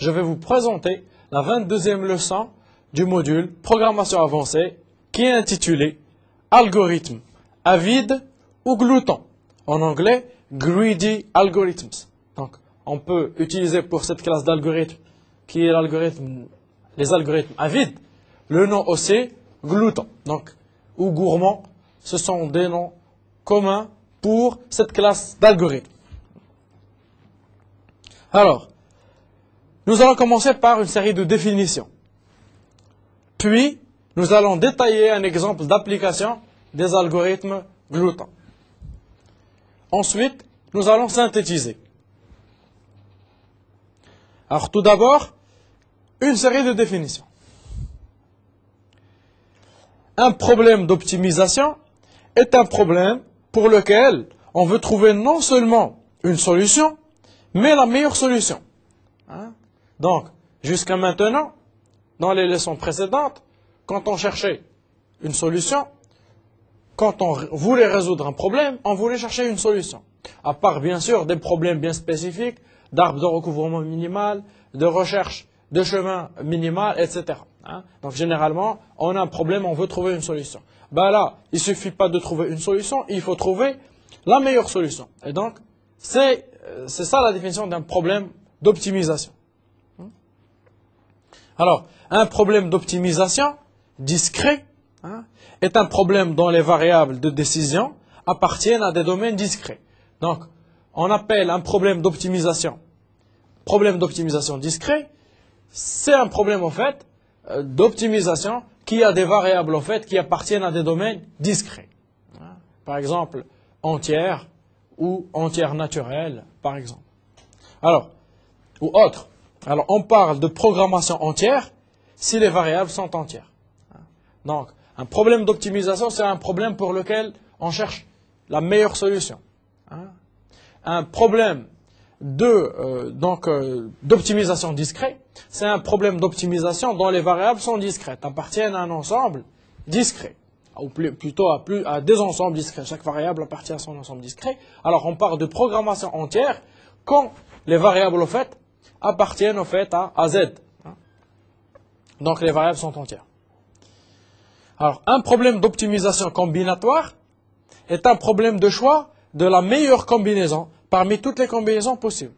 je vais vous présenter la 22e leçon du module Programmation avancée qui est intitulée Algorithmes avides ou gloutons. En anglais, Greedy Algorithms. Donc, on peut utiliser pour cette classe d'algorithmes qui est les algorithmes avides, le nom aussi glouton. Donc, ou gourmand, ce sont des noms communs pour cette classe d'algorithmes. Alors, nous allons commencer par une série de définitions. Puis, nous allons détailler un exemple d'application des algorithmes gloutons. Ensuite, nous allons synthétiser. Alors, tout d'abord, une série de définitions. Un problème d'optimisation est un problème pour lequel on veut trouver non seulement une solution, mais la meilleure solution. Donc, jusqu'à maintenant, dans les leçons précédentes, quand on cherchait une solution, quand on voulait résoudre un problème, on voulait chercher une solution. À part, bien sûr, des problèmes bien spécifiques, d'arbres de recouvrement minimal, de recherche de chemin minimal, etc. Donc, généralement, on a un problème, on veut trouver une solution. Ben là, il ne suffit pas de trouver une solution, il faut trouver la meilleure solution. Et donc, c'est ça la définition d'un problème d'optimisation. Alors, un problème d'optimisation discret est un problème dont les variables de décision appartiennent à des domaines discrets. Donc, on appelle un problème d'optimisation discret. C'est un problème, en fait, d'optimisation qui a des variables, en fait, qui appartiennent à des domaines discrets. Par exemple, entière ou entière naturelle, par exemple. Alors, ou autre. Alors, on parle de programmation entière si les variables sont entières. Donc, un problème d'optimisation, c'est un problème pour lequel on cherche la meilleure solution. Un problème d'optimisation discret, c'est un problème d'optimisation dont les variables sont discrètes, appartiennent à un ensemble discret, ou plutôt à des ensembles discrets. Chaque variable appartient à son ensemble discret. Alors, on parle de programmation entière quand les variables, au fait, appartiennent, au fait, à Z. Donc, les variables sont entières. Alors, un problème d'optimisation combinatoire est un problème de choix de la meilleure combinaison parmi toutes les combinaisons possibles.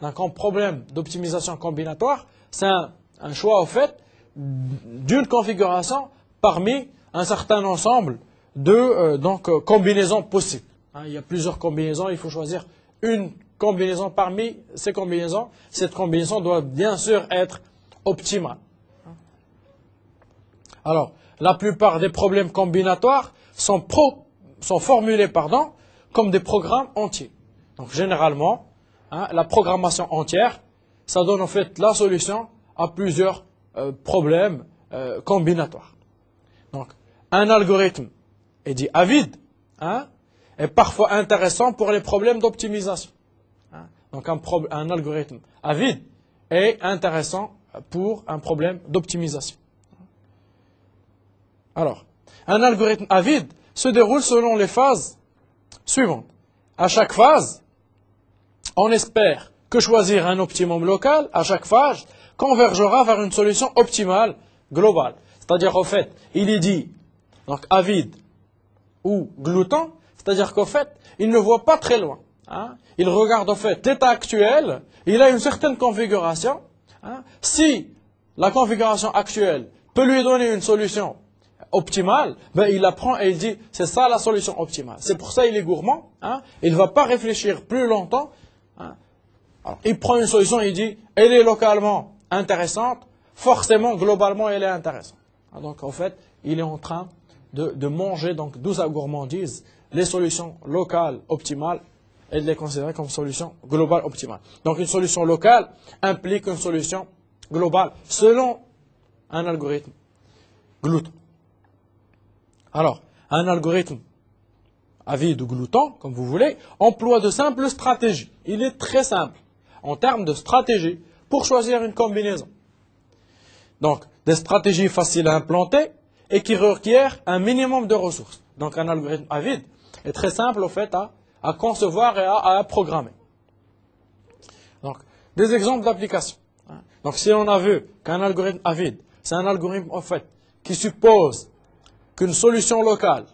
Donc, un problème d'optimisation combinatoire, c'est un choix, au fait, d'une configuration parmi un certain ensemble de combinaisons possibles. Il y a plusieurs combinaisons, il faut choisir une combinaison parmi ces combinaisons. Cette combinaison doit bien sûr être optimale. Alors, la plupart des problèmes combinatoires sont formulés comme des programmes entiers. Donc, généralement, la programmation entière, ça donne en fait la solution à plusieurs problèmes combinatoires. Donc, un algorithme est dit avide, est parfois intéressant pour les problèmes d'optimisation. Donc, un algorithme avide est intéressant pour un problème d'optimisation. Alors, un algorithme avide se déroule selon les phases suivantes. À chaque phase, on espère que choisir un optimum local à chaque phase convergera vers une solution optimale globale. C'est-à-dire, au fait, il est dit, donc avide ou glouton, c'est-à-dire qu'au fait, il ne voit pas très loin. Il regarde, au fait, l'état actuel, il a une certaine configuration. Si la configuration actuelle peut lui donner une solution optimale, ben il la prend et il dit, c'est ça la solution optimale. C'est pour ça qu'il est gourmand. Il ne va pas réfléchir plus longtemps. Alors, il prend une solution et il dit, elle est localement intéressante, forcément, globalement, elle est intéressante. Donc, en fait, il est en train de manger, donc, d'où sa gourmandise, les solutions locales optimales et de les considérer comme solutions globales optimales. Donc, une solution locale implique une solution globale selon un algorithme glouton. Alors, un algorithme avide ou glouton, comme vous voulez, emploie de simples stratégies. Il est très simple en termes de stratégie pour choisir une combinaison. Donc, des stratégies faciles à implanter et qui requièrent un minimum de ressources. Donc, un algorithme avide est très simple, au fait, à concevoir et à programmer. Donc, des exemples d'application. Donc si on a vu qu'un algorithme avide, c'est un algorithme en fait qui suppose qu'une solution locale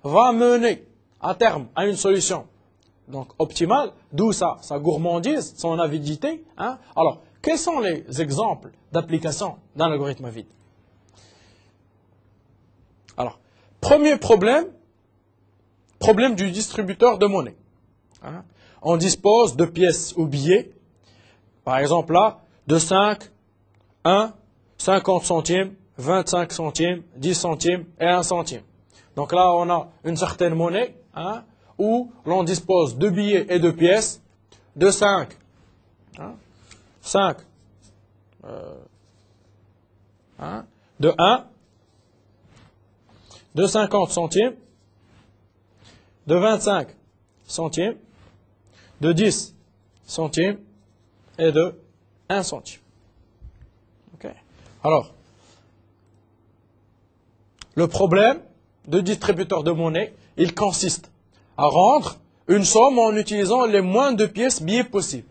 va mener à terme à une solution donc optimale, d'où sa gourmandise, son avidité. Hein. Alors, quels sont les exemples d'application d'un algorithme avide? Alors, premier problème du distributeur de monnaie. Hein. On dispose de pièces ou billets, par exemple là, de 5, 1, 50 centimes, 25 centimes, 10 centimes et 1 centime. Donc là, on a une certaine monnaie, hein, où l'on dispose de billets et de pièces de 5, hein, 5, de 1, de 50 centimes, de 25 centimes, de 10 centimes et de 1 centime. Okay. Alors, le problème de distributeur de monnaie, il consiste à rendre une somme en utilisant les moins de pièces billets possibles.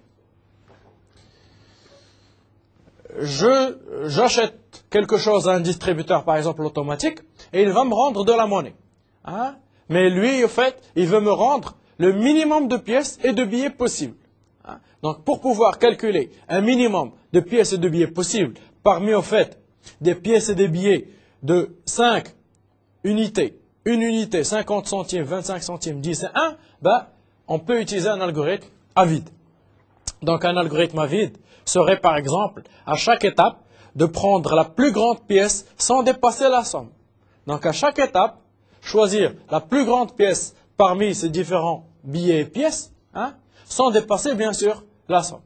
J'achète quelque chose à un distributeur, par exemple automatique, et il va me rendre de la monnaie. Hein? Mais lui, en fait, il veut me rendre le minimum de pièces et de billets possibles. Hein? Donc, pour pouvoir calculer un minimum de pièces et de billets possibles, parmi, en fait, des pièces et des billets de 5 unités, une unité, 50 centimes, 25 centimes, 10 et 1, ben, on peut utiliser un algorithme avide. Donc, un algorithme avide serait, par exemple, à chaque étape, de prendre la plus grande pièce sans dépasser la somme. Donc, à chaque étape, choisir la plus grande pièce parmi ces différents billets et pièces, hein, sans dépasser, bien sûr, la somme.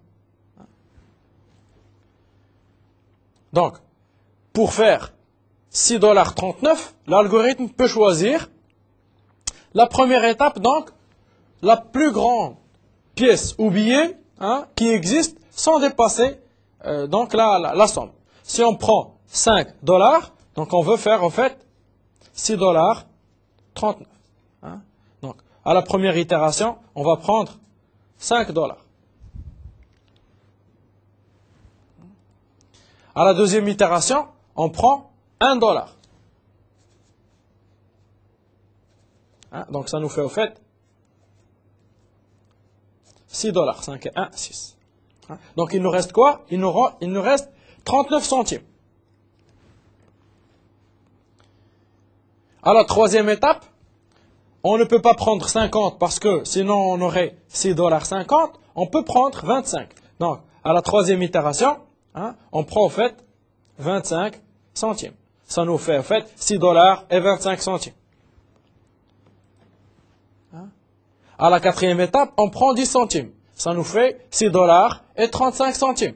Donc, pour faire 6,39 $, l'algorithme peut choisir la première étape, donc, la plus grande pièce ou billet, hein, qui existe sans dépasser donc la somme. Si on prend 5 $, donc on veut faire en fait 6,39 $. Hein. Donc, à la première itération, on va prendre 5 $. À la deuxième itération, on prend 1 $. Hein, donc ça nous fait au fait 6 $. 5 et 1, 6. Hein, donc il nous reste quoi? Il nous reste 39 centimes. À la troisième étape, on ne peut pas prendre 50 parce que sinon on aurait 6,50 $. On peut prendre 25. Donc, à la troisième itération, hein, on prend en fait 25 centimes. Ça nous fait en fait 6 $ et 25 centimes. Hein? À la quatrième étape, on prend 10 centimes. Ça nous fait 6 $ et 35 centimes.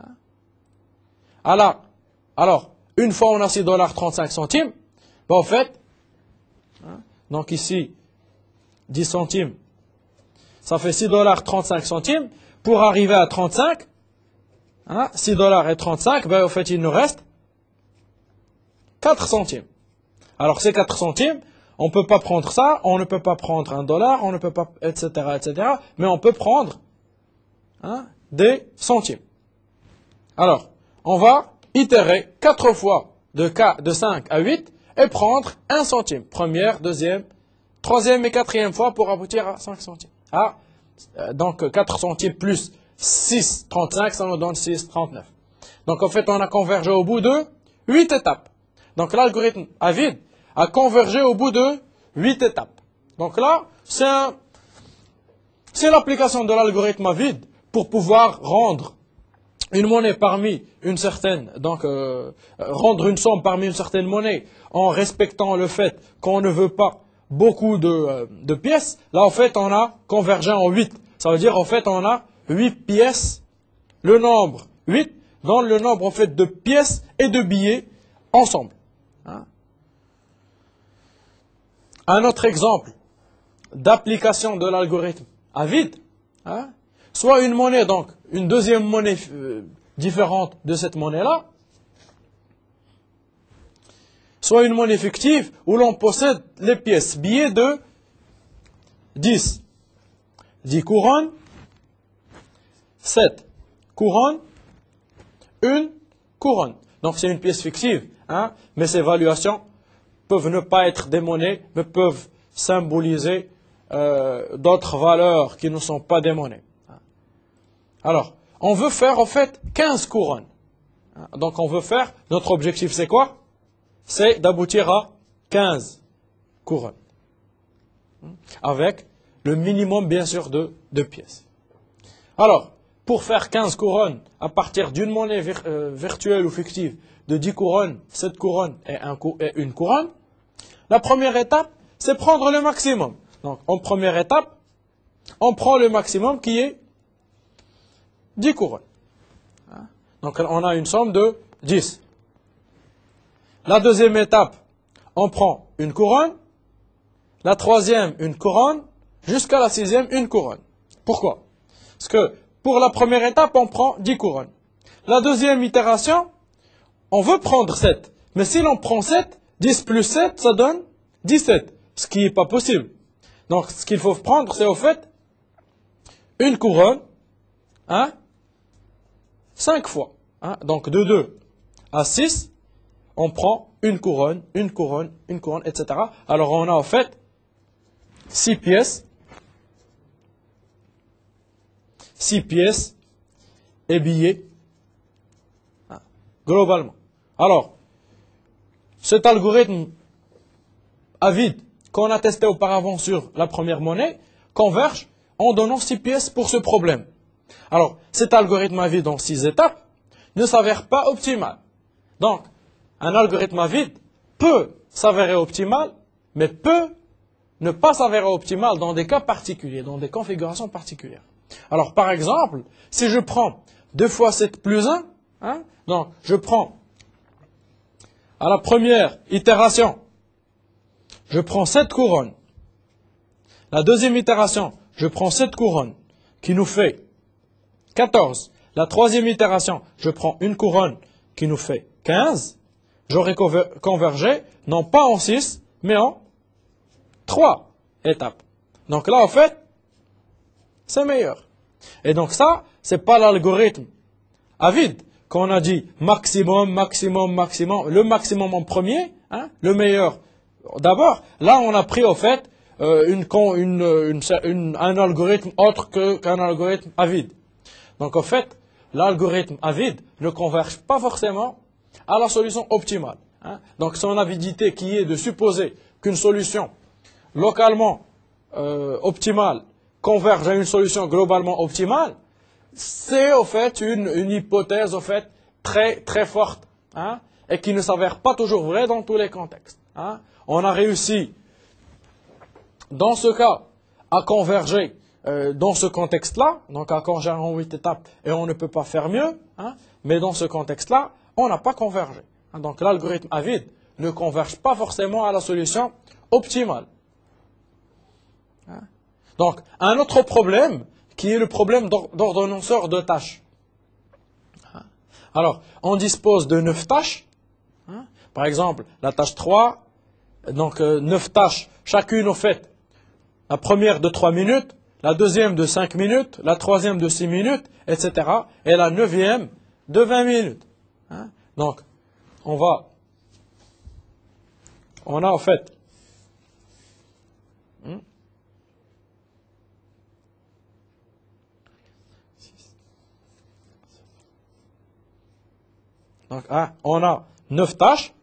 Hein? Alors, une fois on a 6 $ 35 centimes, ben en fait, hein, donc ici, 10 centimes, ça fait 6 $ 35 centimes. Pour arriver à 35, hein, 6 $ et 35, ben en fait il nous reste 4 centimes. Alors ces 4 centimes, on ne peut pas prendre ça, on ne peut pas prendre 1 $, on ne peut pas, etc., mais on peut prendre, hein, des centimes. Alors, on va itérer 4 fois de 5 à 8 et prendre 1 centime. Première, deuxième, troisième et quatrième fois pour aboutir à 5 centimes. Ah, donc 4 centimes plus 6,35, ça nous donne 6,39. Donc en fait, on a convergé au bout de 8 étapes. Donc l'algorithme avide a convergé au bout de 8 étapes. Donc là, c'est l'application de l'algorithme avide pour pouvoir rendre une monnaie parmi une certaine, donc rendre une somme parmi une certaine monnaie en respectant le fait qu'on ne veut pas beaucoup de pièces. Là, en fait, on a convergé en 8. Ça veut dire, en fait, on a 8 pièces, le nombre 8, dans le nombre, en fait, de pièces et de billets ensemble. Hein? Un autre exemple d'application de l'algorithme avide, hein? Soit une monnaie, donc une deuxième monnaie différente de cette monnaie-là, soit une monnaie fictive où l'on possède les pièces, billets de 10 couronnes, 7 couronnes une couronne. Donc c'est une pièce fictive, hein, mais ces valuations peuvent ne pas être des monnaies, mais peuvent symboliser d'autres valeurs qui ne sont pas des monnaies. Alors, on veut faire en fait 15 couronnes. Donc on veut faire, notre objectif c'est quoi? C'est d'aboutir à 15 couronnes. Avec le minimum bien sûr de pièces. Alors, pour faire 15 couronnes à partir d'une monnaie virtuelle ou fictive de 10 couronnes, 7 couronnes et une couronne, la première étape, c'est prendre le maximum. Donc, en première étape, on prend le maximum qui est 10 couronnes. Donc, on a une somme de 10. La deuxième étape, on prend une couronne. La troisième, une couronne. Jusqu'à la sixième, une couronne. Pourquoi? Parce que pour la première étape, on prend 10 couronnes. La deuxième itération, on veut prendre 7. Mais si l'on prend 7, 10 plus 7, ça donne 17. Ce qui n'est pas possible. Donc, ce qu'il faut prendre, c'est au fait une couronne, 5 fois. Donc, de 2 à 6, on prend une couronne, etc. Alors, on a en fait 6 pièces. 6 pièces et billets, globalement. Alors, cet algorithme avide qu'on a testé auparavant sur la première monnaie converge en donnant 6 pièces pour ce problème. Alors, cet algorithme avide en 6 étapes ne s'avère pas optimal. Donc, un algorithme avide peut s'avérer optimal, mais peut ne pas s'avérer optimal dans des cas particuliers, dans des configurations particulières. Alors, par exemple, si je prends 2 fois 7 plus 1, donc je prends à la première itération, je prends 7 couronnes. La deuxième itération, je prends 7 couronnes, qui nous fait 14. La troisième itération, je prends une couronne, qui nous fait 15. J'aurais convergé, non pas en 6, mais en 3 étapes. Donc là, en fait, c'est meilleur. Et donc ça, c'est pas l'algorithme avide qu'on a dit maximum, maximum, maximum, le maximum en premier, le meilleur d'abord. Là, on a pris au fait un algorithme autre qu'un algorithme avide. Donc en fait, l'algorithme avide ne converge pas forcément à la solution optimale. Donc son avidité qui est de supposer qu'une solution localement optimale converge à une solution globalement optimale, c'est au fait une hypothèse au fait très très forte, et qui ne s'avère pas toujours vraie dans tous les contextes. On a réussi dans ce cas à converger dans ce contexte-là, donc à converger en 8 étapes, et on ne peut pas faire mieux, mais dans ce contexte-là, on n'a pas convergé. Donc l'algorithme avide ne converge pas forcément à la solution optimale. Donc, un autre problème, qui est le problème d'ordonnanceur de tâches. Alors, on dispose de 9 tâches. Par exemple, la tâche 3, donc 9 tâches, chacune au fait, la première de 3 minutes, la deuxième de 5 minutes, la troisième de 6 minutes, etc. Et la neuvième de 20 minutes. Donc, on a en fait donc, on a 9 tâches.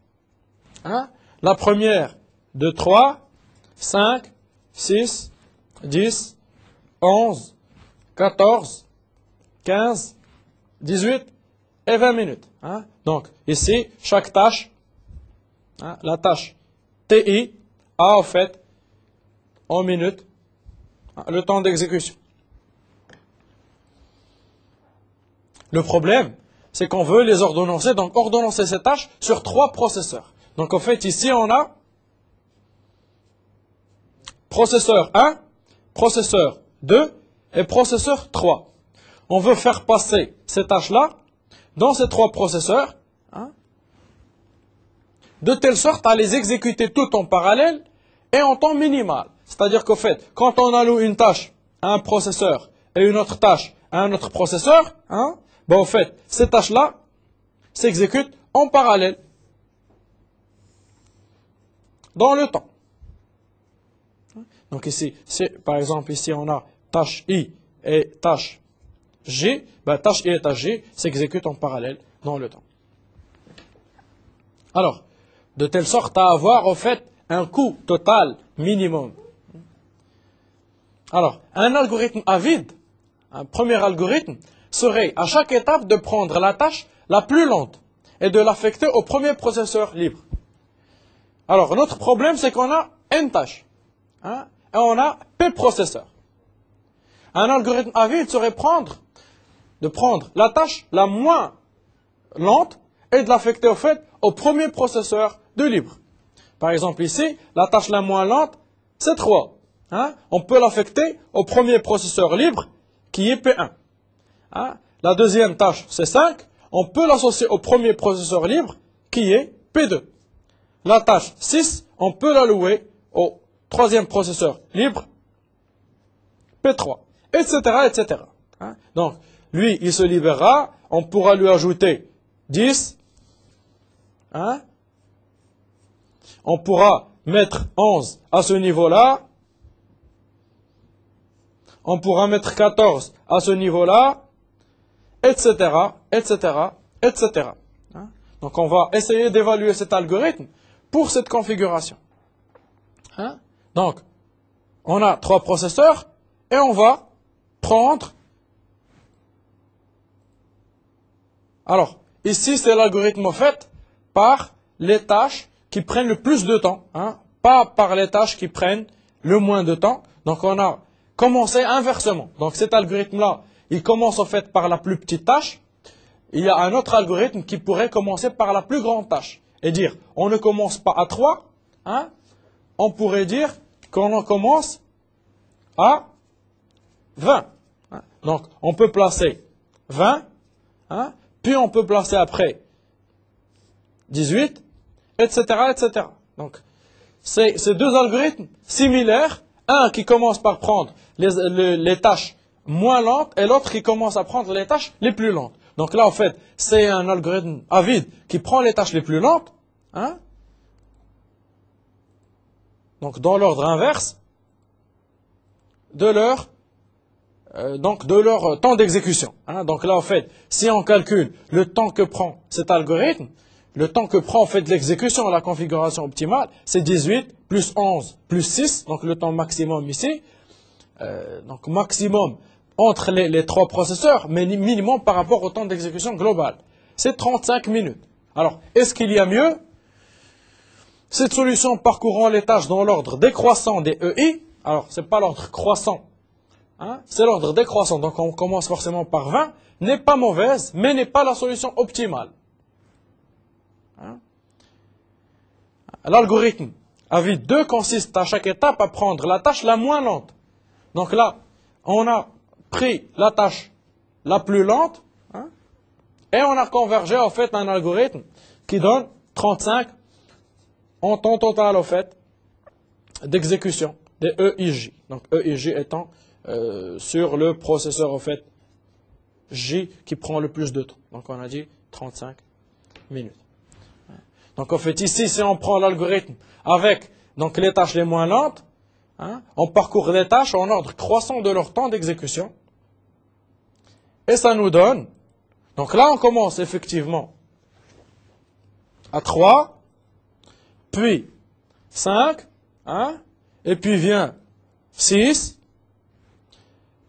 La première de 3, 5, 6, 10, 11, 14, 15, 18 et 20 minutes. Donc, ici, chaque tâche, la tâche TI a en fait, en minutes, le temps d'exécution. Le problème, c'est qu'on veut les ordonnancer, donc ordonnancer ces tâches sur 3 processeurs. Donc en fait, ici, on a processeur 1, processeur 2 et processeur 3. On veut faire passer ces tâches-là dans ces 3 processeurs, de telle sorte à les exécuter toutes en parallèle et en temps minimal. C'est-à-dire qu'au fait, quand on alloue une tâche à un processeur et une autre tâche à un autre processeur, en fait, ces tâches-là s'exécutent en parallèle, dans le temps. Donc ici, par exemple, ici on a tâche I et tâche G. Tâche I et tâche G s'exécutent en parallèle dans le temps. Alors, de telle sorte à avoir en fait un coût total minimum. Alors, un algorithme à vide, un premier algorithme, serait à chaque étape de prendre la tâche la plus lente et de l'affecter au premier processeur libre. Alors, notre problème, c'est qu'on a N tâches, et on a P processeurs. Un algorithme à vide serait de prendre la tâche la moins lente et de l'affecter au fait au premier processeur de libre. Par exemple, ici, la tâche la moins lente, c'est 3. On peut l'affecter au premier processeur libre qui est P1. La deuxième tâche, c'est 5. On peut l'associer au premier processeur libre qui est P2. La tâche 6, on peut l'allouer au troisième processeur libre P3, etc., etc. Donc, lui, il se libérera. On pourra lui ajouter 10. On pourra mettre 11 à ce niveau-là. On pourra mettre 14 à ce niveau-là, etc., etc., etc. Donc, on va essayer d'évaluer cet algorithme pour cette configuration. Donc, on a 3 processeurs et on va prendre... Alors, ici, c'est l'algorithme fait par les tâches qui prennent le plus de temps, pas par les tâches qui prennent le moins de temps. Donc, on a commencé inversement. Donc, cet algorithme-là, il commence en fait par la plus petite tâche. Il y a un autre algorithme qui pourrait commencer par la plus grande tâche. Et dire, on ne commence pas à 3, on pourrait dire qu'on en commence à 20. Donc, on peut placer 20, puis on peut placer après 18, etc., etc. Donc, c'est deux algorithmes similaires, un qui commence par prendre les tâches moins lentes et l'autre qui commence à prendre les tâches les plus lentes. Donc là, en fait, c'est un algorithme à vide qui prend les tâches les plus lentes, donc dans l'ordre inverse de leur temps d'exécution. Donc là, en fait, si on calcule le temps que prend cet algorithme, le temps que prend en fait l'exécution à la configuration optimale, c'est 18 plus 11 plus 6, donc le temps maximum ici. Donc maximum entre les 3 processeurs, mais minimum par rapport au temps d'exécution global. C'est 35 minutes. Alors, est-ce qu'il y a mieux? Cette solution parcourant les tâches dans l'ordre décroissant des EI, alors c'est pas l'ordre croissant, c'est l'ordre décroissant, donc on commence forcément par 20, n'est pas mauvaise, mais n'est pas la solution optimale. L'algorithme à vide 2 consiste à chaque étape à prendre la tâche la moins lente. Donc là, on a pris la tâche la plus lente, et on a convergé en fait un algorithme qui donne 35 en temps total en fait d'exécution des EIJ. Donc EIJ étant sur le processeur en fait J qui prend le plus de temps. Donc on a dit 35 minutes. Donc en fait ici, si on prend l'algorithme avec donc les tâches les moins lentes, on parcourt les tâches en ordre croissant de leur temps d'exécution. Et ça nous donne, donc là on commence effectivement à 3, puis 5, et puis vient 6,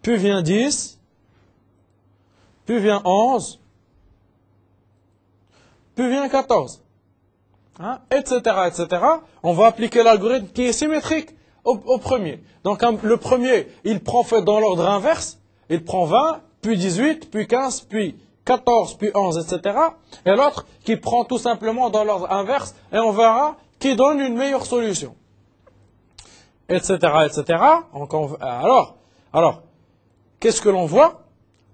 puis vient 10, puis vient 11, puis vient 14, etc., etc. On va appliquer l'algorithme qui est symétrique au premier. Donc le premier, il prend fait dans l'ordre inverse, il prend 20, puis 18, puis 15, puis 14, puis 11, etc. Et l'autre qui prend tout simplement dans l'ordre inverse, et on verra qui donne une meilleure solution. Etc., etc. Alors, qu'est-ce que l'on voit?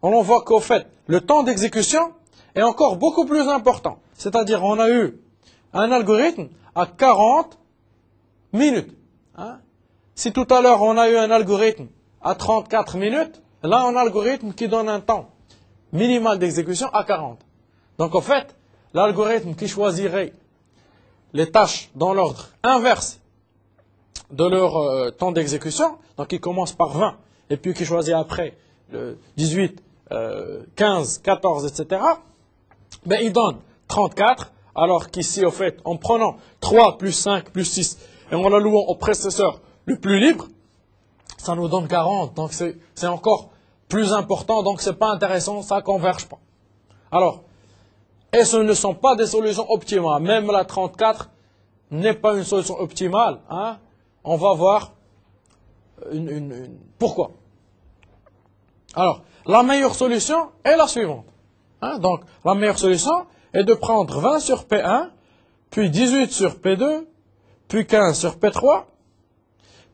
On voit qu'au fait, le temps d'exécution est encore beaucoup plus important. C'est-à-dire, on a eu un algorithme à 40 minutes. Si tout à l'heure, on a eu un algorithme à 34 minutes, là, on a un algorithme qui donne un temps minimal d'exécution à 40. Donc, en fait, l'algorithme qui choisirait les tâches dans l'ordre inverse de leur temps d'exécution, donc il commence par 20, et puis qui choisit après le 18, 15, 14, etc., ben, il donne 34, alors qu'ici, au fait, en prenant 3 plus 5 plus 6 et en l'allouant au processeur le plus libre, ça nous donne 40, donc c'est encore plus important, donc c'est pas intéressant, ça ne converge pas. Alors, et ce ne sont pas des solutions optimales, même la 34 n'est pas une solution optimale, hein. On va voir pourquoi. Alors, la meilleure solution est la suivante. Hein, donc, la meilleure solution est de prendre 20 sur P1, puis 18 sur P2, puis 15 sur P3,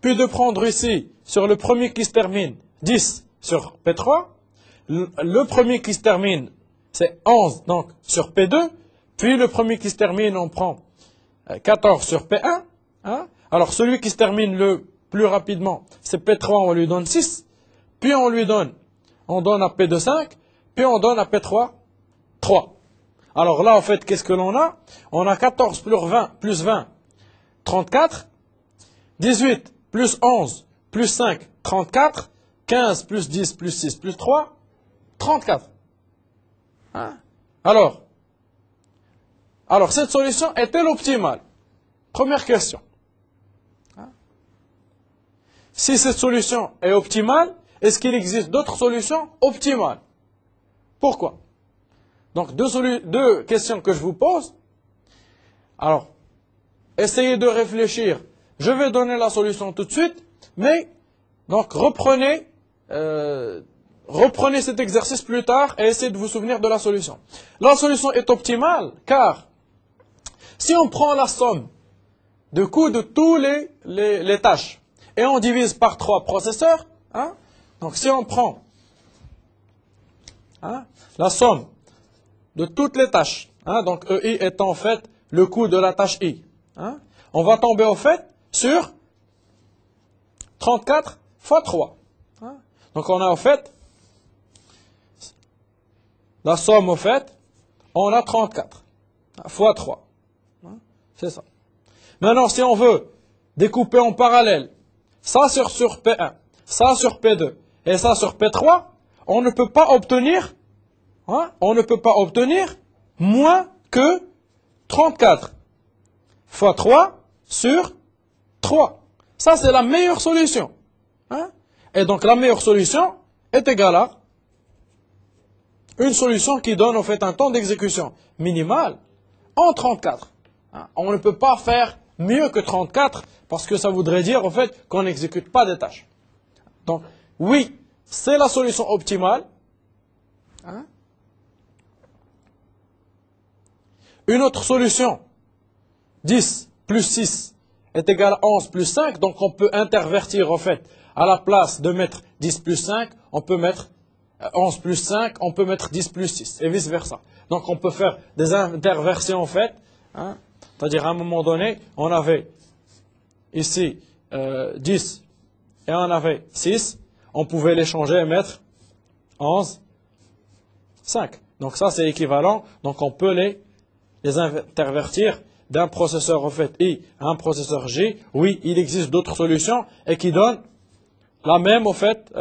puis de prendre ici, sur le premier qui se termine, 10 sur P3, le premier qui se termine, c'est 11 donc sur P2, puis le premier qui se termine, on prend 14 sur P1. Hein. Alors, celui qui se termine le plus rapidement, c'est P3, on lui donne 6, puis on donne à P2 5, puis on donne à P3 3. Alors là, en fait, qu'est-ce que l'on a? On a 14 plus 20, 34, 18 plus 11 plus 5, 34, 15 plus 10 plus 6 plus 3, 34. Hein? Alors, cette solution est-elle optimale? Première question. Hein? Si cette solution est optimale, est-ce qu'il existe d'autres solutions optimales? Pourquoi? Donc, deux questions que je vous pose. Alors, essayez de réfléchir. Je vais donner la solution tout de suite, mais donc reprenez cet exercice plus tard et essayez de vous souvenir de la solution. La solution est optimale car si on prend la somme de coûts de tous les tâches et on divise par 3 processeurs, hein, donc si on prend la somme de toutes les tâches, hein, donc EI étant en fait le coût de la tâche I, hein, on va tomber au fait sur 34 fois 3. Hein. Donc on a au fait la somme au fait, on a 34 fois 3. Hein, c'est ça. Maintenant, si on veut découper en parallèle ça sur P1, ça sur P2 et ça sur P3, on ne peut pas obtenir moins que 34 fois 3 sur 3. Ça, c'est la meilleure solution. Hein? Et donc, la meilleure solution est égale à une solution qui donne en fait un temps d'exécution minimal en 34. Hein? On ne peut pas faire mieux que 34 parce que ça voudrait dire en fait qu'on n'exécute pas des tâches. Donc, oui, c'est la solution optimale. Hein? Une autre solution, 10 plus 6 est égal à 11 plus 5, donc on peut intervertir en fait, à la place de mettre 10 plus 5, on peut mettre 11 plus 5, on peut mettre 10 plus 6, et vice versa. Donc on peut faire des interversions en fait, hein, c'est-à-dire à un moment donné, on avait ici 10 et on avait 6, on pouvait les changer et mettre 11, 5. Donc ça c'est équivalent, donc on peut les intervertir d'un processeur en fait I à un processeur J. Oui, il existe d'autres solutions et qui donnent la même en fait,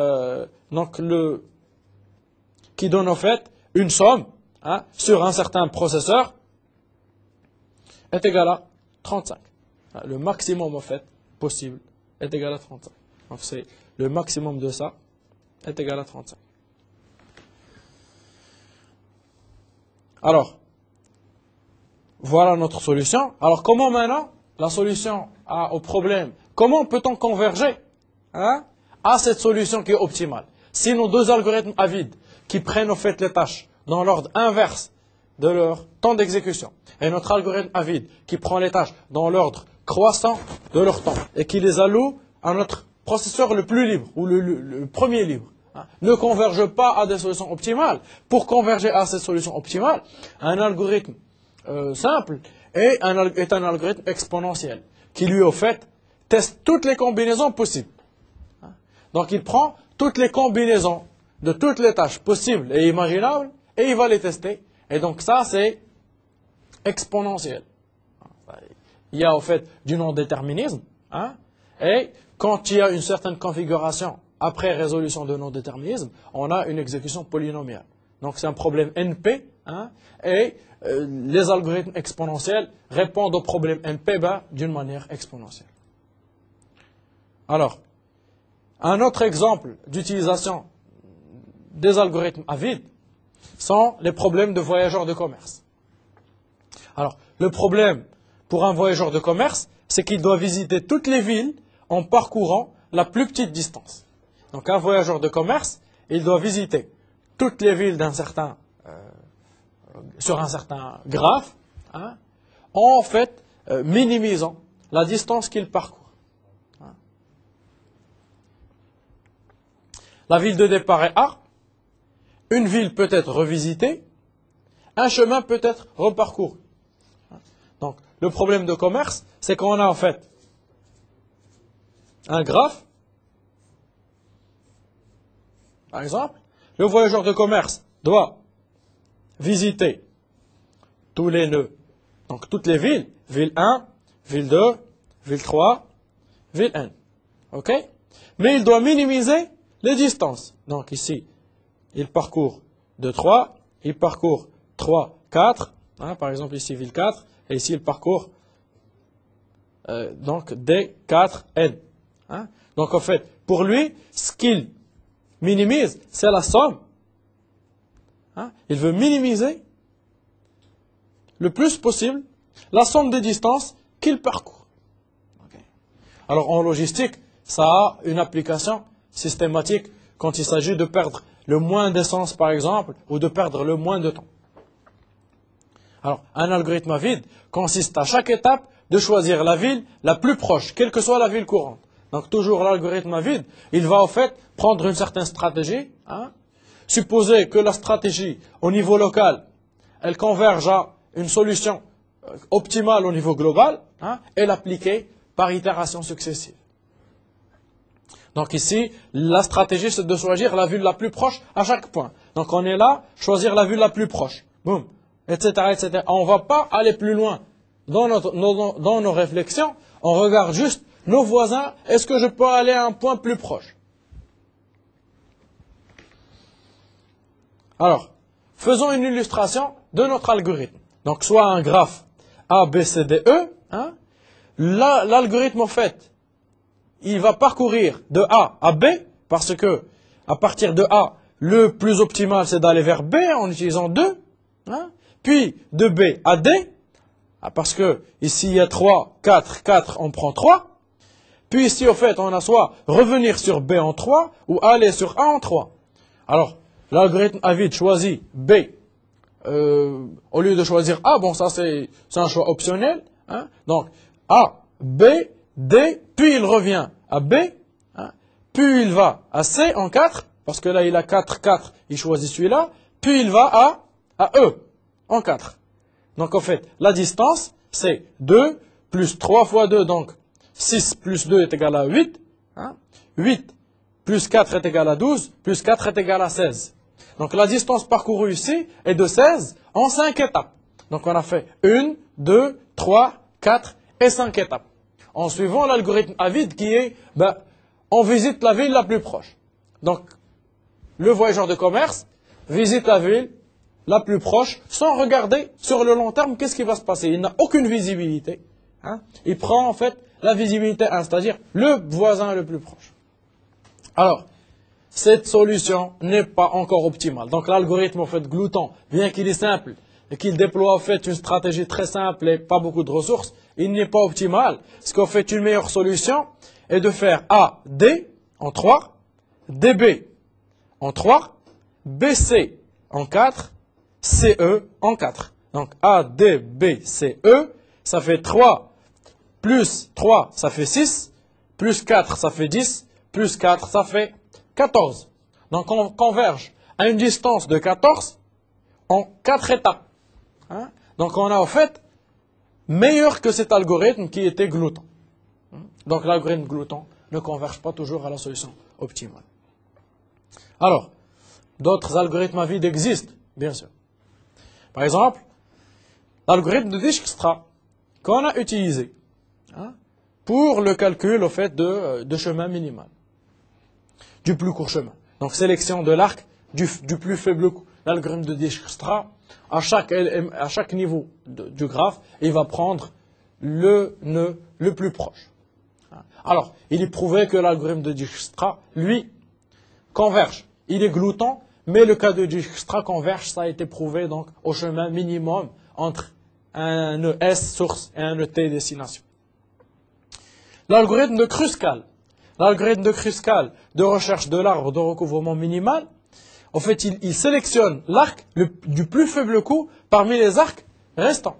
qui donne en fait une somme, hein, sur un certain processeur est égal à 35. Le maximum en fait possible est égal à 35. Donc c'est le maximum de ça est égal à 35. Alors, voilà notre solution. Alors, comment maintenant, la solution au problème, comment peut-on converger, hein, à cette solution qui est optimale? Si nos deux algorithmes avides qui prennent en fait les tâches dans l'ordre inverse de leur temps d'exécution, et notre algorithme avide qui prend les tâches dans l'ordre croissant de leur temps, et qui les alloue à notre processeur le plus libre, ou le premier libre, hein, ne convergent pas à des solutions optimales. Pour converger à cette solution optimale, un algorithme simple est un algorithme exponentiel qui lui au fait teste toutes les combinaisons possibles. Donc il prend toutes les combinaisons de toutes les tâches possibles et imaginables et il va les tester. Et donc ça c'est exponentielle. Il y a au fait du non-déterminisme, hein, et quand il y a une certaine configuration après résolution de non-déterminisme, on a une exécution polynomiale. Donc c'est un problème NP, hein, et les algorithmes exponentiels répondent au problème NP d'une manière exponentielle. Alors, un autre exemple d'utilisation des algorithmes à vide sont les problèmes de voyageurs de commerce. Alors, le problème pour un voyageur de commerce, c'est qu'il doit visiter toutes les villes en parcourant la plus petite distance. Donc, un voyageur de commerce, il doit visiter toutes les villes sur un certain graphe, hein, en fait minimisant la distance qu'il parcourt. Hein. La ville de départ est A, une ville peut être revisitée, un chemin peut être reparcouru. Donc, le problème de commerce, c'est qu'on a en fait un graphe. Par exemple, le voyageur de commerce doit visiter tous les nœuds, donc toutes les villes, ville 1, ville 2, ville 3, ville N. OK? Mais il doit minimiser les distances. Donc ici, il parcourt 2, 3, il parcourt 3, 4, hein, par exemple ici ville 4, et ici il parcourt donc D4N. Hein. Donc en fait, pour lui, ce qu'il minimise, c'est la somme. Hein. Il veut minimiser le plus possible la somme des distances qu'il parcourt. Okay. Alors en logistique, ça a une application systématique quand il s'agit de perdre le moins d'essence par exemple, ou de perdre le moins de temps. Alors, un algorithme à vide consiste à chaque étape de choisir la ville la plus proche, quelle que soit la ville courante. Donc, toujours l'algorithme à vide, il va en fait prendre une certaine stratégie. Hein. Supposer que la stratégie au niveau local, elle converge à une solution optimale au niveau global, hein, et l'appliquer par itération successive. Donc ici, la stratégie, c'est de choisir la ville la plus proche à chaque point. Donc on est là, choisir la ville la plus proche. Boum. Etc., etc. On ne va pas aller plus loin dans nos réflexions. On regarde juste nos voisins. Est-ce que je peux aller à un point plus proche? Alors, faisons une illustration de notre algorithme. Donc, soit un graphe A, B, C, D, E. Hein. L'algorithme, en fait, il va parcourir de A à B, parce que à partir de A, le plus optimal, c'est d'aller vers B en utilisant 2. Hein. Puis de B à D, parce que ici il y a 3, 4, 4, on prend 3. Puis ici, au fait, on a soit revenir sur B en 3 ou aller sur A en 3. Alors, l'algorithme a vite choisi B au lieu de choisir A. Bon, ça c'est un choix optionnel. Hein. Donc, A, B, D, puis il revient à B, hein. Puis il va à C en 4, parce que là il a 4, 4, il choisit celui-là. Puis il va à E. En 4. Donc en fait, la distance, c'est 2 plus 3 fois 2, donc 6 plus 2 est égal à 8. Hein. 8 plus 4 est égal à 12, plus 4 est égal à 16. Donc la distance parcourue ici est de 16 en 5 étapes. Donc on a fait 1, 2, 3, 4 et 5 étapes. En suivant l'algorithme à vide qui est, on visite la ville la plus proche. Donc le voyageur de commerce visite la ville la plus proche, sans regarder sur le long terme qu'est-ce qui va se passer. Il n'a aucune visibilité. Hein. Il prend en fait la visibilité 1, c'est-à-dire le voisin le plus proche. Alors, cette solution n'est pas encore optimale. Donc l'algorithme en fait glouton, bien qu'il est simple et qu'il déploie en fait une stratégie très simple et pas beaucoup de ressources, il n'est pas optimal. Ce qu'en fait une meilleure solution est de faire AD en 3, DB en 3, BC en 4, CE en 4. Donc A, D, B, C, E, ça fait 3, plus 3, ça fait 6, plus 4, ça fait 10, plus 4, ça fait 14. Donc on converge à une distance de 14 en 4 étapes. Hein. Donc on a en fait meilleur que cet algorithme qui était glouton. Donc l'algorithme glouton ne converge pas toujours à la solution optimale. Alors, d'autres algorithmes à vide existent, bien sûr. Par exemple, l'algorithme de Dijkstra qu'on a utilisé pour le calcul au fait de chemin minimal, du plus court chemin. Donc sélection de l'arc du plus faible coût. L'algorithme de Dijkstra, à chaque niveau du graphe, il va prendre le nœud le plus proche. Alors, il est prouvé que l'algorithme de Dijkstra, lui, converge. Il est glouton, mais le cas de Dijkstra converge, ça a été prouvé donc au chemin minimum entre un nœud S source et un nœud T destination. L'algorithme de Kruskal. L'algorithme de Kruskal de recherche de l'arbre de recouvrement minimal, en fait, il sélectionne l'arc du plus faible coût parmi les arcs restants.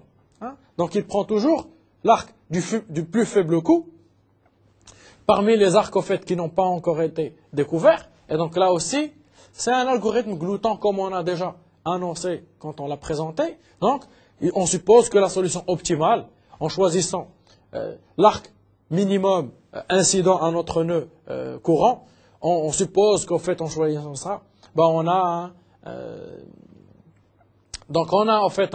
Donc, il prend toujours l'arc du plus faible coût parmi les arcs au fait qui n'ont pas encore été découverts. Et donc là aussi, c'est un algorithme glouton comme on a déjà annoncé quand on l'a présenté. Donc, on suppose que la solution optimale, en choisissant l'arc minimum incident à notre nœud courant, on suppose qu'en fait, en choisissant ça, on a en fait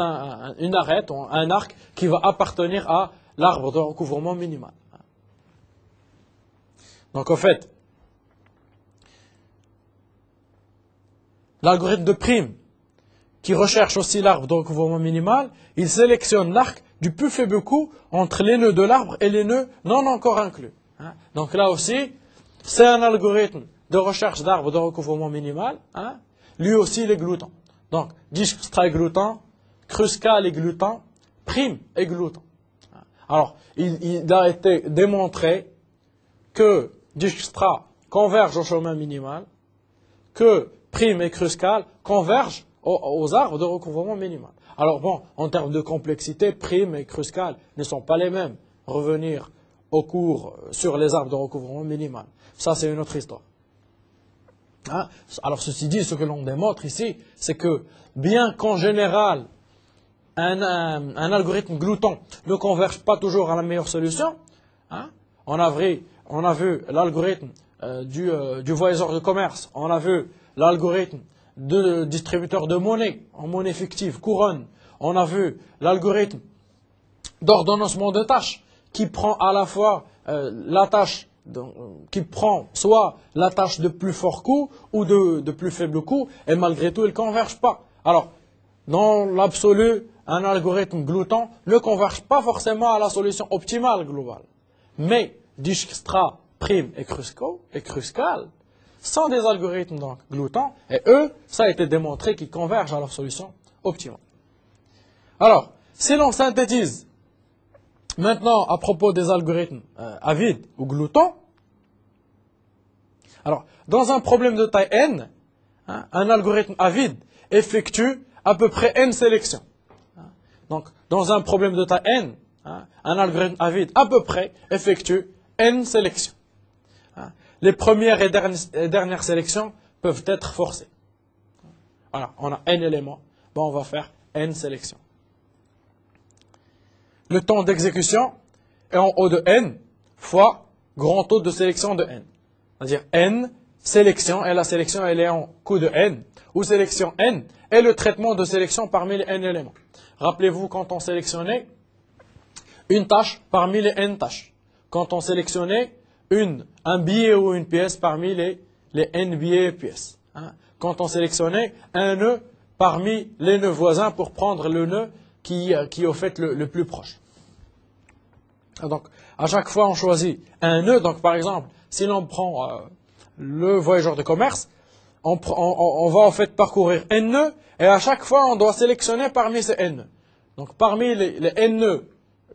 une arête, un arc qui va appartenir à l'arbre de recouvrement minimal. Donc en fait, l'algorithme de Prime, qui recherche aussi l'arbre de recouvrement minimal, il sélectionne l'arc du plus faible coût entre les nœuds de l'arbre et les nœuds non encore inclus. Donc là aussi, c'est un algorithme de recherche d'arbres de recouvrement minimal. Lui aussi, il est glouton. Donc, Dijkstra est glouton, Kruskal est glouton, Prime est glouton. Alors, il a été démontré que Dijkstra converge au chemin minimal, que Prime et Kruskal convergent aux arbres de recouvrement minimal. Alors bon, en termes de complexité, Prime et Kruskal ne sont pas les mêmes. Revenir au cours sur les arbres de recouvrement minimal. Ça, c'est une autre histoire. Alors ceci dit, ce que l'on démontre ici, c'est que bien qu'en général, un algorithme glouton ne converge pas toujours à la meilleure solution, on a vu l'algorithme du voyageur de commerce, on a vu l'algorithme de distributeur de monnaie, en monnaie fictive, couronne, on a vu l'algorithme d'ordonnancement de tâches, qui prend à la fois la tâche, qui prend soit la tâche de plus fort coût ou de plus faible coût, et malgré tout, il ne converge pas. Alors, dans l'absolu, un algorithme glouton ne converge pas forcément à la solution optimale globale. Mais Dijkstra, Prime et Kruskal sont des algorithmes donc gloutons, et eux, ça a été démontré qu'ils convergent à leur solution optimale. Alors, si l'on synthétise maintenant à propos des algorithmes avides ou gloutons, alors, dans un problème de taille n, un algorithme avide effectue à peu près n sélections. Donc, dans un problème de taille n, un algorithme avide à peu près effectue n sélections. Les premières et dernières sélections peuvent être forcées. Voilà, on a n éléments, on va faire n sélections. Le temps d'exécution est en O de n fois grand taux de sélection de n. C'est-à-dire n sélection, et la sélection elle est en coût de n, ou sélection n est le traitement de sélection parmi les n éléments. Rappelez-vous quand on sélectionnait une tâche parmi les n tâches. Quand on sélectionnait un billet ou une pièce parmi les n billets et pièces. Quand on sélectionnait un nœud parmi les nœuds voisins pour prendre le nœud qui est au fait le plus proche. Donc, à chaque fois, on choisit un nœud. Donc, par exemple, si l'on prend le voyageur de commerce, on va en fait parcourir n nœuds, et à chaque fois, on doit sélectionner parmi ces n nœuds. Donc, parmi les n nœuds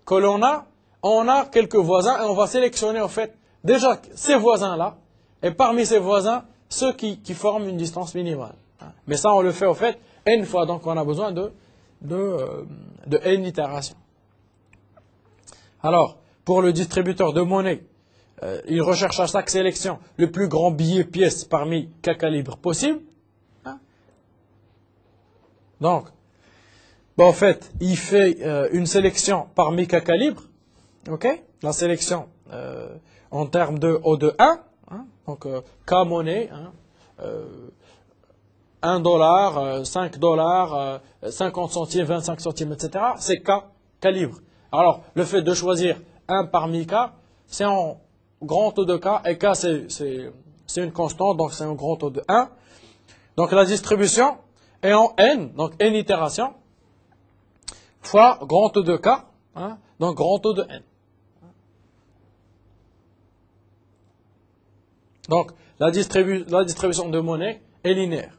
que l'on a, on a quelques voisins, et on va sélectionner en fait déjà ces voisins-là, et parmi ces voisins, ceux qui forment une distance minimale. Mais ça, on le fait en fait n fois, donc on a besoin de n itérations. Alors, pour le distributeur de monnaie, il recherche à chaque sélection le plus grand billet pièce parmi k calibres possible. Donc, en fait, il fait une sélection parmi k calibres. La sélection en termes de O de 1, donc k monnaie, 1 dollar, 5 dollars, 50 centimes, 25 centimes, etc. C'est K libre. Alors, le fait de choisir 1 parmi K, c'est en grand taux de K, et K c'est une constante, donc c'est un grand taux de 1. Donc la distribution est en N, donc N itérations, fois grand taux de K, hein, donc grand taux de N. Donc la distribution de monnaie est linéaire.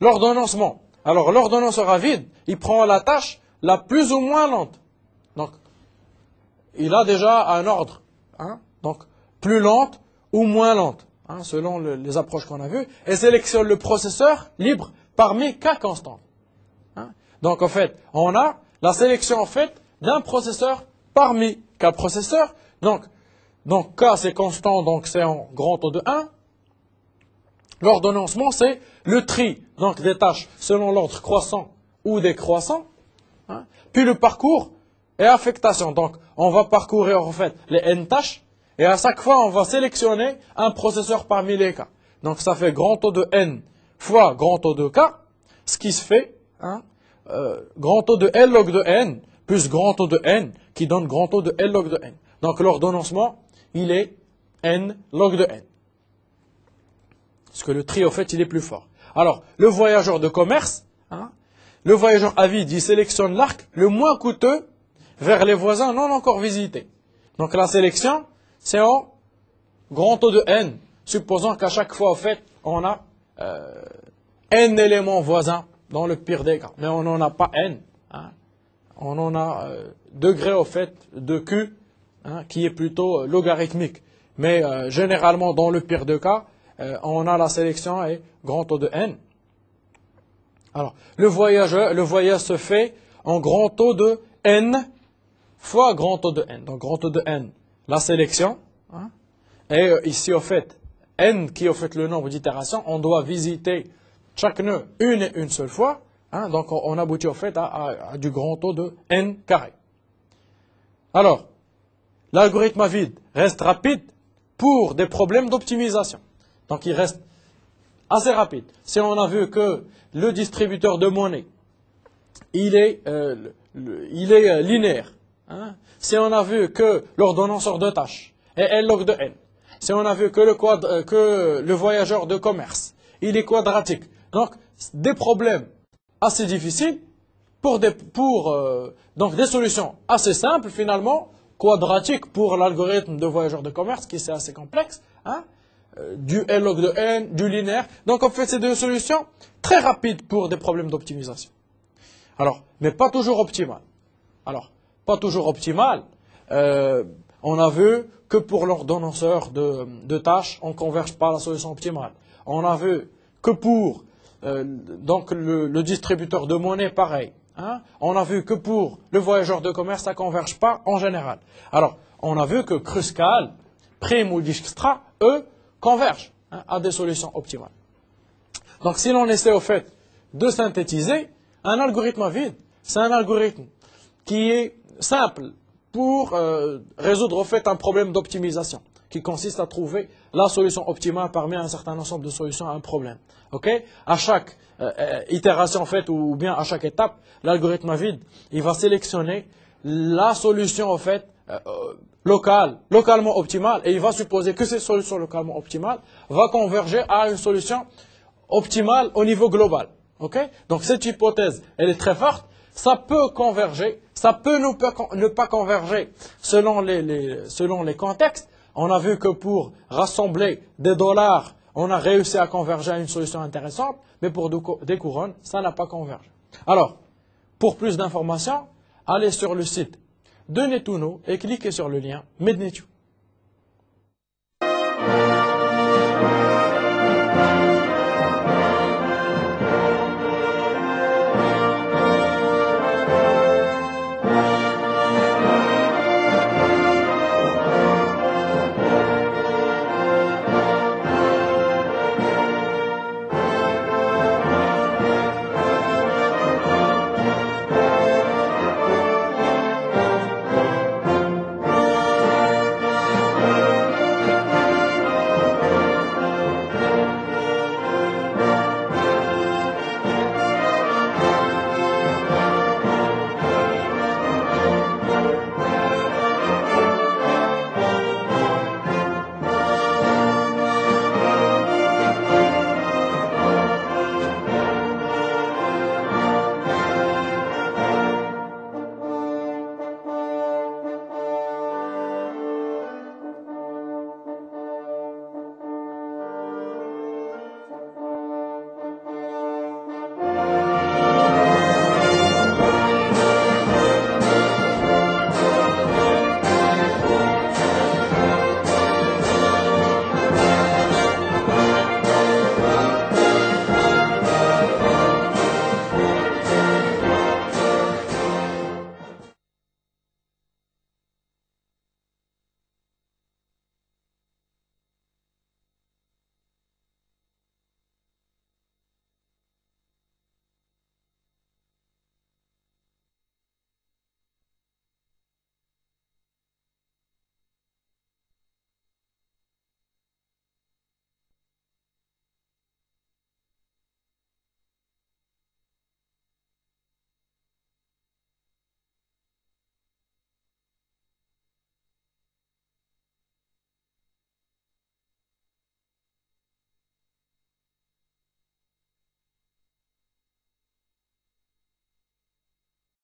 L'ordonnancement. Alors l'ordonnanceur à vide, il prend la tâche la plus ou moins lente. Donc il a déjà un ordre, hein, donc plus lente ou moins lente, hein, selon les approches qu'on a vues, et sélectionne le processeur libre parmi K constantes. Hein. Donc en fait, on a la sélection en fait d'un processeur parmi K processeurs. Donc K c'est constant, donc c'est en grand taux de 1. L'ordonnancement c'est le tri donc des tâches selon l'ordre croissant ou décroissant. Hein. Puis le parcours et affectation. Donc on va parcourir en fait les N tâches et à chaque fois on va sélectionner un processeur parmi les K. Donc ça fait grand taux de N fois grand taux de K, ce qui se fait, hein, grand taux de L log de N plus grand taux de N qui donne grand taux de L log de N. Donc l'ordonnancement il est N log de N. Parce que le tri, au fait, il est plus fort. Alors, le voyageur de commerce, hein, le voyageur à vide, il sélectionne l'arc le moins coûteux vers les voisins non encore visités. Donc, la sélection, c'est en grand taux de N, supposant qu'à chaque fois, au fait, on a N éléments voisins dans le pire des cas. Mais on n'en a pas N. Hein. On en a degré, au fait, de Q, hein, qui est plutôt logarithmique. Mais généralement, dans le pire des cas, on a la sélection et grand taux de N. Alors, le voyage se fait en grand taux de N fois grand taux de N. Donc, grand taux de N, la sélection. Hein, et ici, au fait, N qui est au fait le nombre d'itérations, on doit visiter chaque nœud une et une seule fois. Hein, donc, on aboutit au fait à du grand taux de N carré. Alors, l'algorithme à vide reste rapide pour des problèmes d'optimisation. Donc il reste assez rapide. Si on a vu que le distributeur de monnaie, il est linéaire. Hein. Si on a vu que l'ordonnanceur de tâches est L log de N. Si on a vu que le voyageur de commerce, il est quadratique. Donc des problèmes assez difficiles donc des solutions assez simples finalement, quadratiques pour l'algorithme de voyageur de commerce qui c'est assez complexe. Hein. Du L log de N, du linéaire. Donc en fait, c'est des solutions très rapides pour des problèmes d'optimisation. Alors, mais pas toujours optimales. Alors, pas toujours optimales. On a vu que pour l'ordonnanceur de tâches, on ne converge pas à la solution optimale. On a vu que pour donc le distributeur de monnaie, pareil. Hein. On a vu que pour le voyageur de commerce, ça ne converge pas en général. Alors, on a vu que Kruskal, Prim ou Dijkstra, eux, convergent, hein, à des solutions optimales. Donc si l'on essaie au fait de synthétiser, un algorithme à vide, c'est un algorithme qui est simple pour résoudre au fait un problème d'optimisation, qui consiste à trouver la solution optimale parmi un certain ensemble de solutions à un problème. Okay. À chaque itération en fait, ou bien à chaque étape, l'algorithme à vide, il va sélectionner la solution en fait localement optimale, et il va supposer que cette solution localement optimale va converger à une solution optimale au niveau global. Okay. Donc cette hypothèse, elle est très forte, ça peut converger, ça peut ne pas converger selon les contextes. On a vu que pour rassembler des dollars, on a réussi à converger à une solution intéressante, mais pour des couronnes, ça n'a pas convergé. Alors, pour plus d'informations, allez sur le site de Netuno et cliquez sur le lien Mednetu.